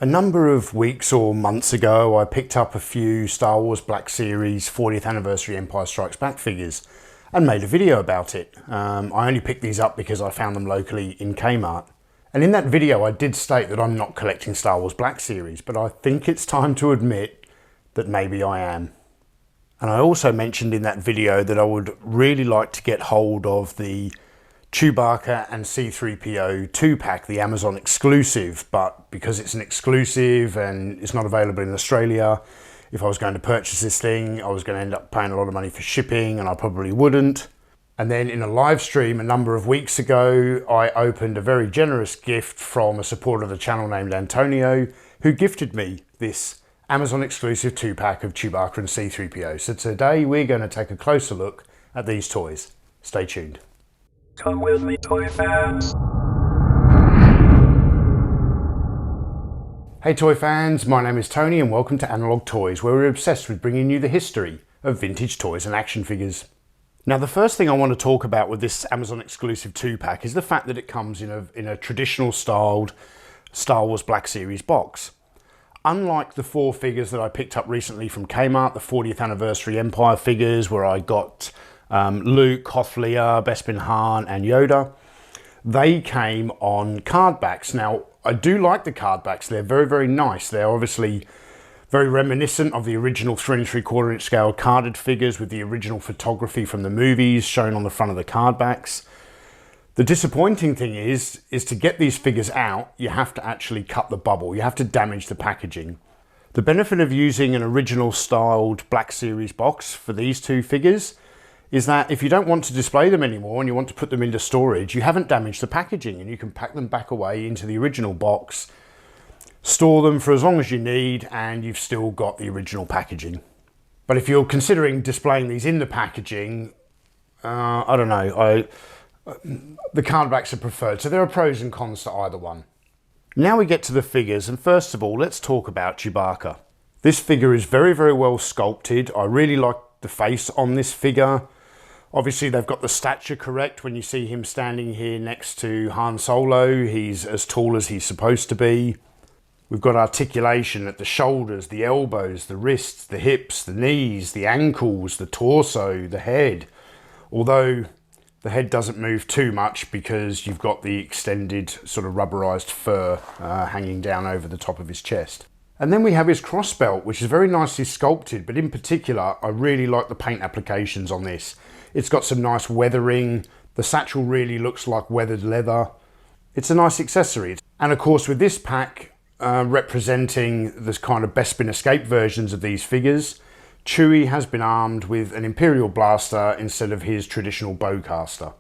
A number of weeks or months ago, I picked up a few Star Wars Black Series 40th Anniversary Empire Strikes Back figures and made a video about it. I only picked these up because I found them locally in Kmart. And in that video, I did state that I'm not collecting Star Wars Black Series, but I think it's time to admit that maybe I am. And I also mentioned in that video that I would really like to get hold of the Chewbacca and C-3PO 2-pack, the Amazon exclusive, but because it's an exclusive and it's not available in Australia, if I was going to purchase this thing, I was going to end up paying a lot of money for shipping, and I probably wouldn't. And then in a live stream a number of weeks ago, I opened a very generous gift from a supporter of the channel named Antonio, who gifted me this Amazon exclusive 2-pack of Chewbacca and C-3PO. So today we're going to take a closer look at these toys. Stay tuned. Come with me, toy fans. Hey toy fans, my name is Tony and welcome to Analog Toys, where we're obsessed with bringing you the history of vintage toys and action figures. Now the first thing I want to talk about with this Amazon exclusive 2-pack is the fact that it comes in a traditional styled Star Wars Black Series box. Unlike the 4 figures that I picked up recently from Kmart, the 40th Anniversary Empire figures, where I got Luke, Hoth Leia, Bespin Han and Yoda, they came on card backs. Now I do like the card backs, they're very, very nice. They're obviously very reminiscent of the original 3 3/4 inch scale carded figures with the original photography from the movies shown on the front of the card backs. The disappointing thing is to get these figures out, you have to actually cut the bubble, you have to damage the packaging. The benefit of using an original styled Black Series box for these 2 figures is that if you don't want to display them anymore and you want to put them into storage, you haven't damaged the packaging and you can pack them back away into the original box, store them for as long as you need, and you've still got the original packaging. But if you're considering displaying these in the packaging, I don't know, the card backs are preferred, so there are pros and cons to either one. Now we get to the figures, and first of all, let's talk about Chewbacca. This figure is very, very well sculpted. I really like the face on this figure. Obviously, they've got the stature correct. When you see him standing here next to Han Solo, he's as tall as he's supposed to be. We've got articulation at the shoulders, the elbows, the wrists, the hips, the knees, the ankles, the torso, the head. Although the head doesn't move too much because you've got the extended sort of rubberized fur hanging down over the top of his chest. And then we have his crossbelt, which is very nicely sculpted, but in particular, I really like the paint applications on this. It's got some nice weathering. The satchel really looks like weathered leather. It's a nice accessory. And of course, with this pack representing this kind of Bespin Escape versions of these figures, Chewie has been armed with an Imperial blaster instead of his traditional bowcaster.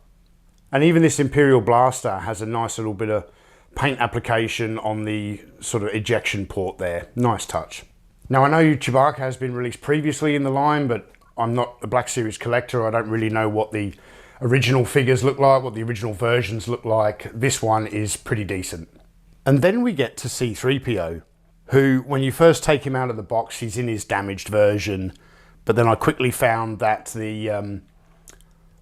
And even this Imperial blaster has a nice little bit of paint application on the sort of ejection port there. Nice touch. Now I know Chewbacca has been released previously in the line, but I'm not a Black Series collector. I don't really know what the original figures look like, what the original versions look like. This one is pretty decent. And then we get to C-3PO, who, when you first take him out of the box, he's in his damaged version. But then I quickly found that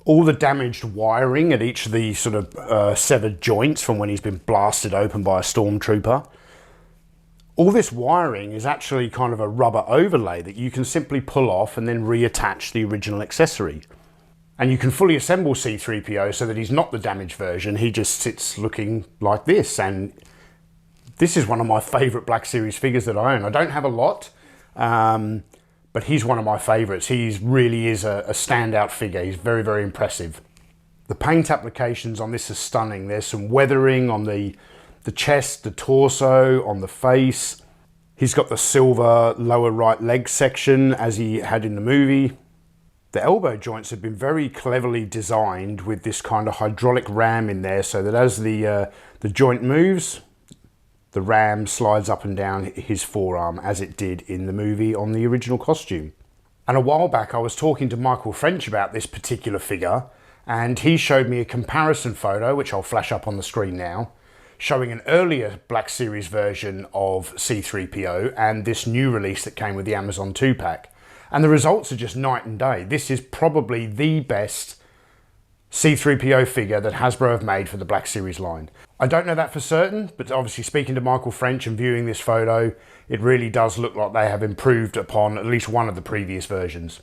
all the damaged wiring at each of the sort of severed joints from when he's been blasted open by a stormtrooper, all this wiring is actually kind of a rubber overlay that you can simply pull off and then reattach the original accessory. And you can fully assemble C-3PO so that he's not the damaged version, he just sits looking like this. And this is one of my favourite Black Series figures that I own. I don't have a lot, but he's one of my favourites. He really is a standout figure. He's very, very impressive. The paint applications on this are stunning. There's some weathering on the chest, the torso, on the face. He's got the silver lower right leg section as he had in the movie. The elbow joints have been very cleverly designed with this kind of hydraulic ram in there so that as the joint moves, the ram slides up and down his forearm as it did in the movie on the original costume. And a while back I was talking to Michael French about this particular figure, and he showed me a comparison photo, which I'll flash up on the screen now, showing an earlier Black Series version of C-3PO and this new release that came with the Amazon 2-pack. And the results are just night and day. This is probably the best C-3PO figure that Hasbro have made for the Black Series line. I don't know that for certain, but obviously speaking to Michael French and viewing this photo, it really does look like they have improved upon at least one of the previous versions.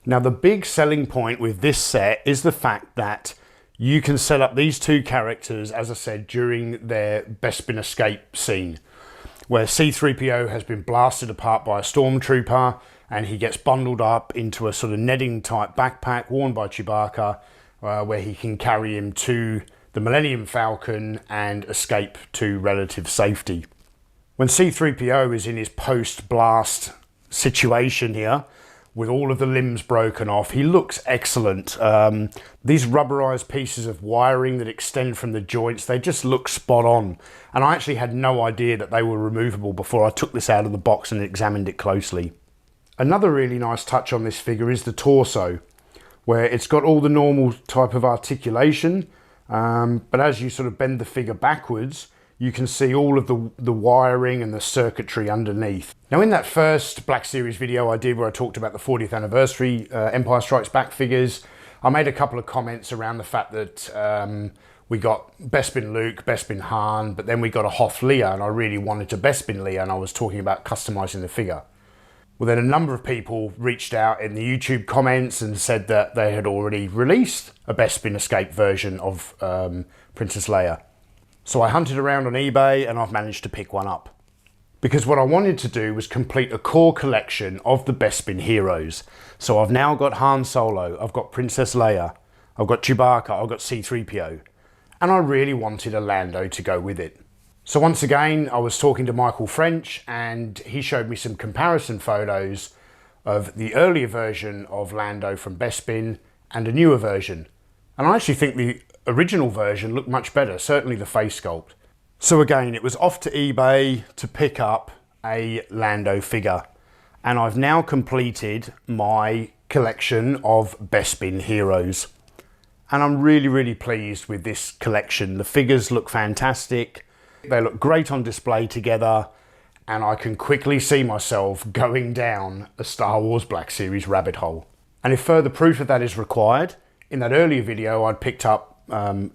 Now the big selling point with this set is the fact that you can set up these two characters, as I said, during their Bespin escape scene, where C-3PO has been blasted apart by a stormtrooper and he gets bundled up into a sort of netting type backpack worn by Chewbacca, where he can carry him to the Millennium Falcon and escape to relative safety. When C-3PO is in his post-blast situation here, with all of the limbs broken off, he looks excellent. These rubberized pieces of wiring that extend from the joints, they just look spot on. And I actually had no idea that they were removable before I took this out of the box and examined it closely. Another really nice touch on this figure is the torso, where it's got all the normal type of articulation, but as you sort of bend the figure backwards, you can see all of the wiring and the circuitry underneath. Now in that first Black Series video I did where I talked about the 40th anniversary Empire Strikes Back figures, I made a couple of comments around the fact that we got Bespin Luke, Bespin Han, but then we got a Hoth Leia, and I really wanted to Bespin Leia, and I was talking about customizing the figure. Well, then a number of people reached out in the YouTube comments and said that they had already released a Bespin Escape version of Princess Leia. So I hunted around on eBay and I've managed to pick one up. Because what I wanted to do was complete a core collection of the Bespin heroes. So I've now got Han Solo, I've got Princess Leia, I've got Chewbacca, I've got C-3PO. And I really wanted a Lando to go with it. So once again, I was talking to Michael French and he showed me some comparison photos of the earlier version of Lando from Bespin and a newer version. And I actually think the original version looked much better, certainly the face sculpt. So again, it was off to eBay to pick up a Lando figure. And I've now completed my collection of Bespin heroes. And I'm really, really pleased with this collection. The figures look fantastic. They look great on display together. And I can quickly see myself going down a Star Wars Black Series rabbit hole. And if further proof of that is required, in that earlier video I'd picked up,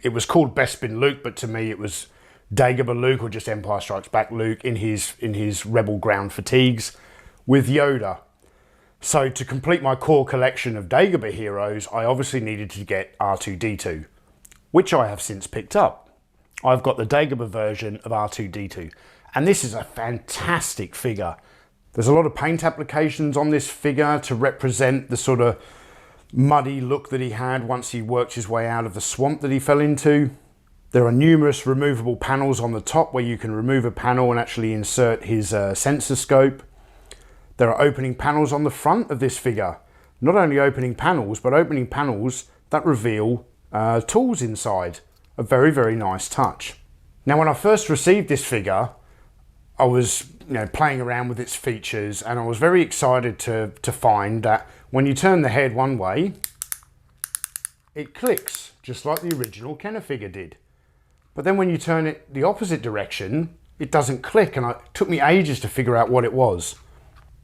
it was called Bespin Luke, but to me it was Dagobah Luke, or just Empire Strikes Back Luke in his Rebel ground fatigues with Yoda. So to complete my core collection of Dagobah heroes, I obviously needed to get R2-D2, which I have since picked up. I've got the Dagobah version of R2-D2, and this is a fantastic figure. There's a lot of paint applications on this figure to represent the sort of muddy look that he had once he worked his way out of the swamp that he fell into. There are numerous removable panels on the top where you can remove a panel and actually insert his sensor scope. There are opening panels on the front of this figure. Not only opening panels, but opening panels that reveal tools inside. A very, very nice touch. Now when I first received this figure, I was playing around with its features, and I was very excited to find that when you turn the head one way, it clicks, just like the original Kenner figure did. But then when you turn it the opposite direction, it doesn't click, and it took me ages to figure out what it was.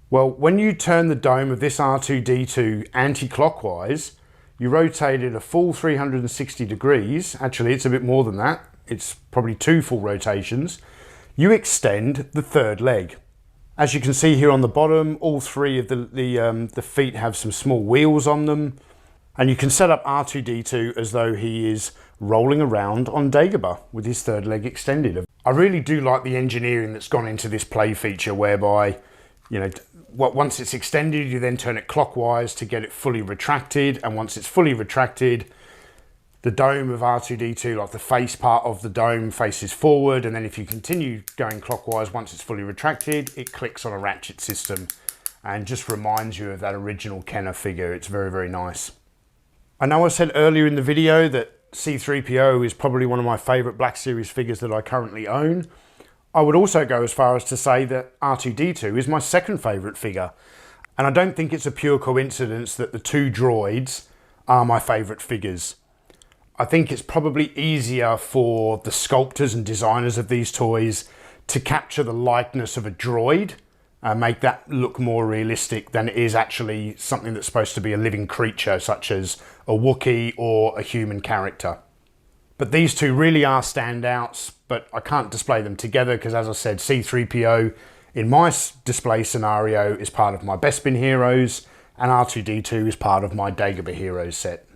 Well, when you turn the dome of this R2-D2 anti-clockwise, you rotate it a full 360 degrees. Actually, it's a bit more than that. It's probably 2 full rotations. You extend the third leg. As you can see here on the bottom, all 3 of the feet have some small wheels on them. And you can set up R2-D2 as though he is rolling around on Dagobah with his third leg extended. I really do like the engineering that's gone into this play feature, whereby, once it's extended, you then turn it clockwise to get it fully retracted. And once it's fully retracted, the dome of R2-D2, like the face part of the dome, faces forward, and then if you continue going clockwise, once it's fully retracted, it clicks on a ratchet system and just reminds you of that original Kenner figure. It's very, very nice. I know I said earlier in the video that C-3PO is probably one of my favourite Black Series figures that I currently own. I would also go as far as to say that R2-D2 is my second favourite figure. And I don't think it's a pure coincidence that the 2 droids are my favourite figures. I think it's probably easier for the sculptors and designers of these toys to capture the likeness of a droid make that look more realistic than it is actually something that's supposed to be a living creature, such as a Wookiee or a human character. But these two really are standouts, but I can't display them together because, as I said, C-3PO in my display scenario is part of my Bespin Heroes, and R2-D2 is part of my Dagobah Heroes set.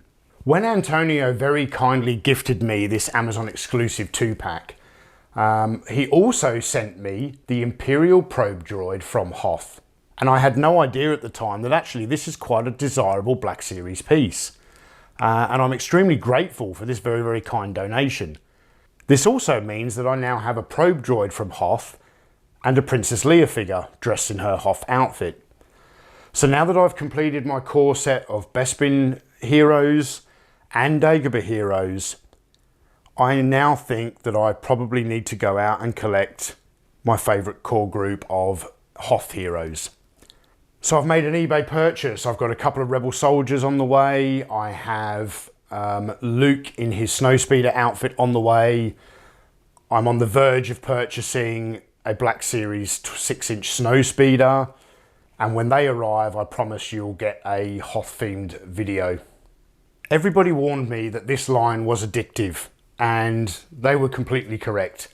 When Antonio very kindly gifted me this Amazon exclusive 2-pack, he also sent me the Imperial Probe Droid from Hoth. And I had no idea at the time that actually this is quite a desirable Black Series piece. And I'm extremely grateful for this very, very kind donation. This also means that I now have a Probe Droid from Hoth and a Princess Leia figure dressed in her Hoth outfit. So now that I've completed my core set of Bespin Heroes and Dagobah Heroes, I now think that I probably need to go out and collect my favourite core group of Hoth heroes. So I've made an eBay purchase. I've got a couple of Rebel soldiers on the way. I have Luke in his Snowspeeder outfit on the way. I'm on the verge of purchasing a Black Series 6-inch Snowspeeder. And when they arrive, I promise you'll get a Hoth-themed video. Everybody warned me that this line was addictive, and they were completely correct.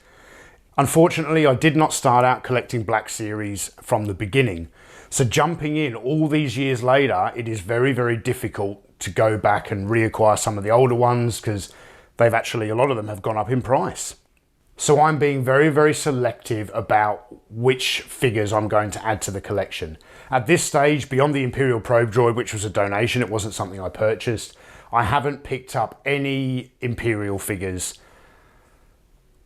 Unfortunately, I did not start out collecting Black Series from the beginning. So jumping in all these years later, it is very, very difficult to go back and reacquire some of the older ones because they've actually, a lot of them have gone up in price. So I'm being very, very selective about which figures I'm going to add to the collection. At this stage, beyond the Imperial Probe Droid, which was a donation, it wasn't something I purchased, I haven't picked up any Imperial figures.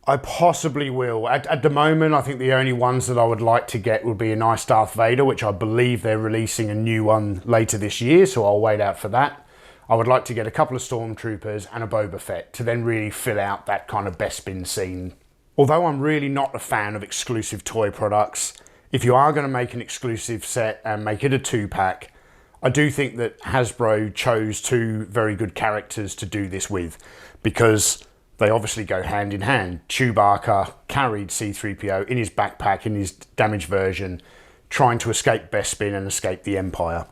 I possibly will. At the moment, I think the only ones that I would like to get would be a nice Darth Vader, which I believe they're releasing a new one later this year, so I'll wait out for that. I would like to get a couple of Stormtroopers and a Boba Fett to then really fill out that kind of Bespin scene. Although I'm really not a fan of exclusive toy products, if you are going to make an exclusive set and make it a 2-pack, I do think that Hasbro chose two very good characters to do this with, because they obviously go hand in hand. Chewbacca carried C-3PO in his backpack in his damaged version, trying to escape Bespin and escape the Empire.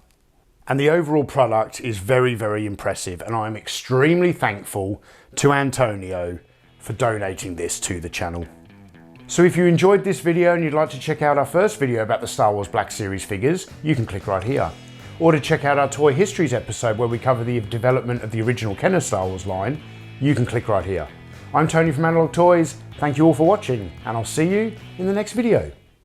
And the overall product is very, very impressive, and I'm extremely thankful to Antonio for donating this to the channel. So if you enjoyed this video and you'd like to check out our first video about the Star Wars Black Series figures, you can click right here. Or to check out our Toy Histories episode where we cover the development of the original Kenner Star Wars line, you can click right here. I'm Tony from Analog Toys, thank you all for watching, and I'll see you in the next video.